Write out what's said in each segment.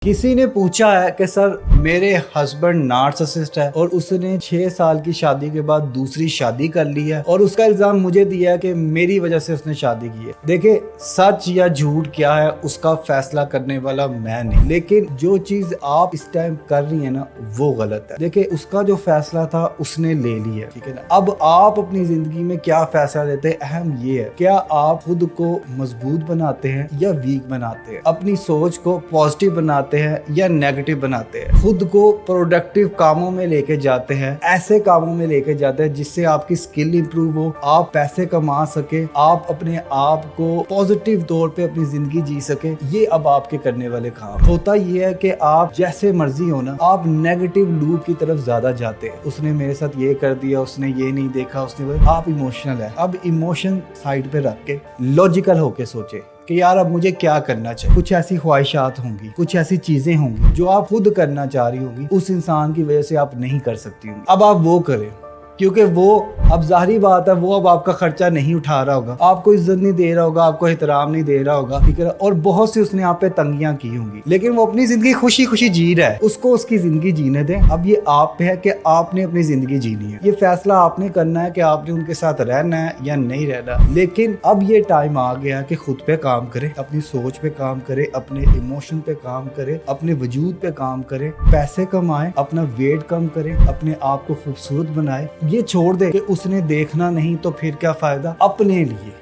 किसी ने पूछा है कि सर मेरे हस्बैंड नार्सिसिस्ट है और उसने 6 साल की शादी के बाद दूसरी शादी कर ली है और उसका इल्जाम मुझे दिया है कि मेरी वजह से उसने शादी की है। देखिए, सच या झूठ क्या है उसका फैसला करने वाला मैं नहीं, लेकिन जो चीज आप इस टाइम कर रही है ना वो गलत है। देखिए, उसका जो फैसला था उसने ले लिया, ठीक है ना। अब आप अपनी जिंदगी में क्या फैसला लेते हैं, अहम ये है क्या आप खुद को मजबूत बनाते हैं या वीक बनाते हैं, अपनी सोच को पॉजिटिव बनाते हैं या नेगेटिव बनाते हैं, खुद को प्रोडक्टिव कामों में लेके जाते हैं, ऐसे कामों में लेके जाते हैं जिससे आपकी स्किल इंप्रूव हो, आप पैसे कमा सके, आप अपने आप को पॉजिटिव तौर पे अपनी जिंदगी जी सके। ये अब आपके करने वाले काम। होता ये है कि आप जैसे मर्जी हो ना, आप नेगेटिव लूप की तरफ ज्यादा जाते हैं। उसने मेरे साथ ये कर दिया, उसने ये नहीं देखा, आप इमोशनल है। अब इमोशन साइड पे रख के लॉजिकल होके सोचे कि यार अब मुझे क्या करना चाहिए। कुछ ऐसी ख्वाहिशात होंगी, कुछ ऐसी चीजें होंगी जो आप खुद करना चाह रही होंगी, उस इंसान की वजह से आप नहीं कर सकती होंगी। अब आप वो करें, क्योंकि वो अब जाहिर बात है वो अब आपका खर्चा नहीं उठा रहा होगा, आपको इज्जत नहीं दे रहा होगा, आपको एहतराम नहीं दे रहा होगा, ठीक है। और बहुत सी उसने आप पे तंगियां की होंगी, लेकिन वो अपनी जिंदगी खुशी खुशी जी रहा है। उसको उसकी जिंदगी जीने दें। अब ये आप पे है कि आपने अपनी जिंदगी जीनी है। ये फैसला आपने करना है कि आपने उनके साथ रहना है या नहीं रहना। लेकिन अब ये टाइम आ गया कि खुद पे काम करे, अपनी सोच पे काम करे, अपने इमोशन पे काम करे, अपने वजूद पे काम करे, पैसे कमाए, अपना वेट कम करे, अपने आप को खूबसूरत बनाए। ये छोड़ दे कि उसने देखना नहीं तो फिर क्या फायदा। अपने लिए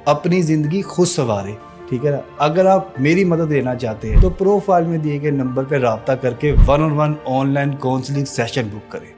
अपनी जिंदगी खुद संवारे, ठीक है ना। अगर आप मेरी मदद लेना चाहते हैं तो प्रोफाइल में दिए गए नंबर पर राब्ता करके 1-on-1 online counselling session book करें।